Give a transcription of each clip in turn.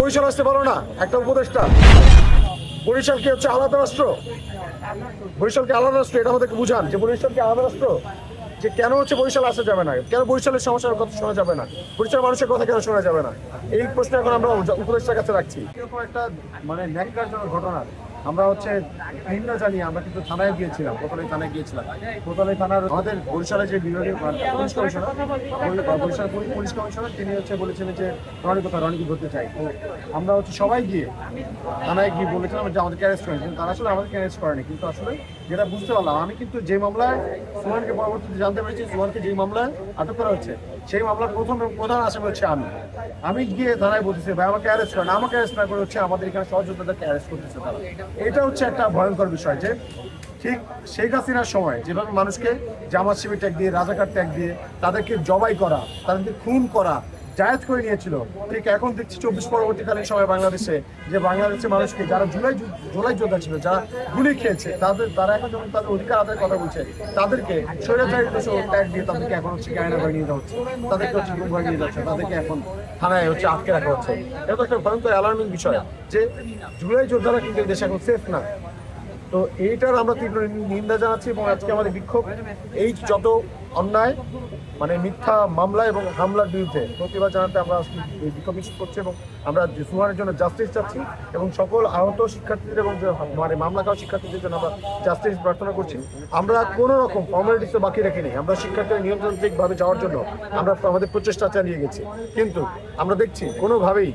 বরিশাল আসতে পারো না একটা উপদেষ্টা? বরিশাল কি হচ্ছে আলাদা রাষ্ট্র? বরিশালকে আলাদা রাষ্ট্র, এটা আমাদেরকে বুঝান যে বরিশাল কি আলাদা রাষ্ট্র। যে কেন হচ্ছে বরিশাল আসা যাবে না, কেন বরিশালের সমস্যার কথা শোনা যাবে না, বরিশালের মানুষের কথা কেন শোনা যাবে না, এই প্রশ্ন এখন আমরা উপদেষ্টার কাছে রাখছি। এরকম একটা মানে ন্যাক্কারজনক ঘটনা আমরা হচ্ছে ভিন্ন জানি। আমরা কিন্তু থানায় গিয়েছিলাম, কোতোয়ালি থানায় গিয়েছিলাম। কোতোয়ালি থানার আমাদের বরিশালের যে বিভাগীয় police commissioner, Barishal police commissioner, তিনি হচ্ছে বলেছিলেন যে রনিকে ধরতে চাই। তো আমরা হচ্ছে সবাই গিয়ে থানায় গিয়ে বলেছিলাম যে আমাদেরকে অ্যারেস্ট করেন, কিন্তু তারা আসলে আমাদেরকে অ্যারেস্ট করেনি। কিন্তু আসলে যেটা বুঝতে পারলাম, আমি কিন্তু যে মামলায় সুমনকে পরবর্তীতে জানতে পেরেছি, সুমনকে যে মামলায় আটক করা হচ্ছে সেই মামলার প্রধান আসামি হচ্ছে আমি গিয়ে থানায় বলতেছি ভাই আমাকে অ্যারেস্ট করেন, আমাকে অ্যারেস্ট না করে হচ্ছে আমাদের এখানে সহযোদ্ধাদেরকে অ্যারেস্ট করতেছে তারা। এটা হচ্ছে একটা ভয়ঙ্কর বিষয় যে ঠিক শেখ হাসিনার সময় যেভাবে মানুষকে জামাত শিবির ট্যাগ দিয়ে, রাজাকার ট্যাগ দিয়ে তাদেরকে জবাই করা, তাদেরকে খুন করা জায়েজ করে নিয়েছিল, ঠিক এখন দেখছি 24 পরবর্তীকালীন সময় বাংলাদেশে যে বাংলাদেশের মানুষকে যারা জুলাই যোদ্ধা ছিল, যারা গুলি খেয়েছে, তারা এখন যখন তাদের অধিকার আদায়ের কথা বলছে, তাদেরকে স্বৈরাচারী ট্যাগ দিয়ে তাদেরকে এখন হচ্ছে গায়না করে নিয়ে যাওয়া হচ্ছে, তাদেরকে হচ্ছে গুম করে নিয়ে যাচ্ছে, তাদেরকে এখন থানায় হচ্ছে আটকে রাখা হচ্ছে। এটা তো একটা ভয়ঙ্কর অ্যালার্মিং বিষয় যে জুলাই যোদ্ধারা কিন্তু দেশে এখন সেফ না। তো এইটার আমরা তীব্র নিন্দা জানাচ্ছি এবং আজকে আমাদের বিক্ষোভ এই যত অন্যায় মানে মিথ্যা মামলা এবং হামলার বিরুদ্ধে প্রতিবাদ জানাতে আমরা বিক্ষোভ মিছিল করছি এবং আমরা সুমনের জন্য জাস্টিস চাচ্ছি এবং সকল আহত শিক্ষার্থীদের এবং মানে মামলা খাওয়া শিক্ষার্থীদের জন্য আমরা জাস্টিস প্রার্থনা করছি। আমরা কোনো রকম ফর্মালিটিস তো বাকি রেখে নেই, আমরা শিক্ষার্থীরা নিয়ন্ত্রণিকভাবে যাওয়ার জন্য আমরা আমাদের প্রচেষ্টা চালিয়ে গেছি, কিন্তু আমরা দেখছি কোনোভাবেই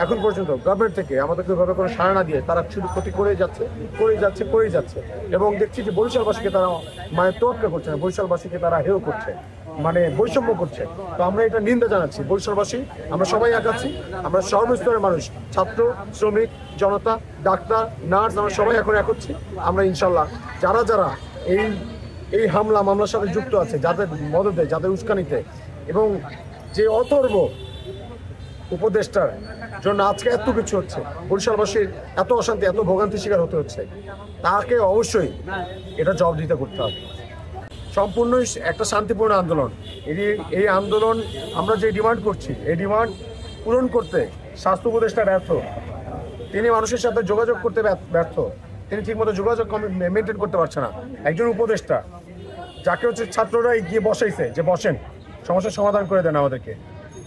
এখন পর্যন্ত গভর্নমেন্ট থেকে আমাদেরকে ওইভাবে কোনো সাড়া না দিয়ে তারা শুধু ক্ষতি করেই যাচ্ছে এবং দেখছি যে বরিশালবাসীকে তারা মানে তোয়াক্কা করছে না, বরিশালবাসীকে তারা হেয় করছে, মানে বৈষম্য করছে। তো আমরা এটা নিন্দা জানাচ্ছি। বরিশালবাসী আমরা সবাই আগাচ্ছি, আমরা সর্বস্তরের মানুষ, ছাত্র, শ্রমিক, জনতা, ডাক্তার, নার্স, আমরা সবাই এখন এক হচ্ছি। আমরা ইনশাল্লাহ যারা এই মামলার সাথে যুক্ত আছে, যাদের মদতে, যাদের উস্কানিতে এবং যে অথর্ব উপদেষ্টার জন্য আজকে এত কিছু হচ্ছে, বরিশালবাসীর এত অশান্তি, এত ভোগান্তি শিকার হতে হচ্ছে, তাকে অবশ্যই এটা জবাবদিহিতা করতে হবে। সম্পূর্ণই একটা শান্তিপূর্ণ আন্দোলন। এই আন্দোলন আমরা যে ডিমান্ড করছি, এই ডিমান্ড পূরণ করতে স্বাস্থ্য উপদেষ্টা ব্যর্থ, তিনি মানুষের সাথে যোগাযোগ করতে ব্যর্থ, তিনি ঠিকমতো যোগাযোগ মেনটেন করতে পারছে না। একজন উপদেষ্টা যাকে হচ্ছে ছাত্ররা গিয়ে বসাইছে যে বসেন সমস্যার সমাধান করে দেন আমাদেরকে,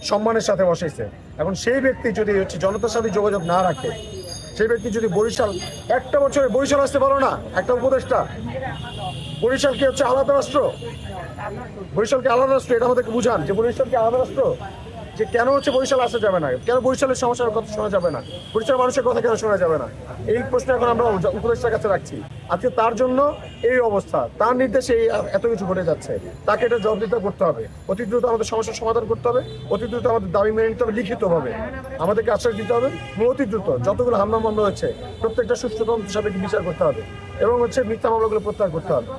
সম্মানের সাথে বসাইছে, এখন সেই ব্যক্তি যদি হচ্ছে জনতার সাথে যোগাযোগ না রাখে, সেই ব্যক্তি যদি বরিশাল একটা বছরে বরিশাল আসতে পারো না একটা উপদেষ্টা? বরিশাল কি হচ্ছে আলাদা রাষ্ট্র? বরিশালকে আলাদা রাষ্ট্র, এটা আমাদেরকে বুঝান যে বরিশাল কি আলাদা রাষ্ট্র। যে কেন হচ্ছে বরিশাল আসা যাবে না, কেন বরিশালের সমস্যার কথা শোনা যাবে না, বরিশালের মানুষের কথা কেন শোনা যাবে না, এই প্রশ্ন এখন আমরা উপদেষ্টার কাছে রাখছি। আজকে তার জন্য এই অবস্থা, তার নির্দেশে এত কিছু ঘটে যাচ্ছে, তাকে এটা জবাবদিহিতা করতে হবে। অতি দ্রুত আমাদের সমস্যার সমাধান করতে হবে, অতি দ্রুত আমাদের দাবি মেনে নিতে হবে, লিখিতভাবে আমাদেরকে আশ্বাস দিতে হবে এবং অতি দ্রুত যতগুলো মামলা হচ্ছে প্রত্যেকটা সুষ্ঠু তদন্ত সাপেক্ষে বিচার করতে হবে এবং হচ্ছে মিথ্যা মামলাগুলো প্রত্যাহার করতে হবে।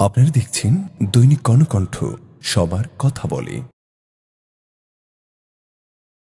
আপনারা দেখছেন দৈনিক কর্ণকণ্ঠ, সবার কথা বলে।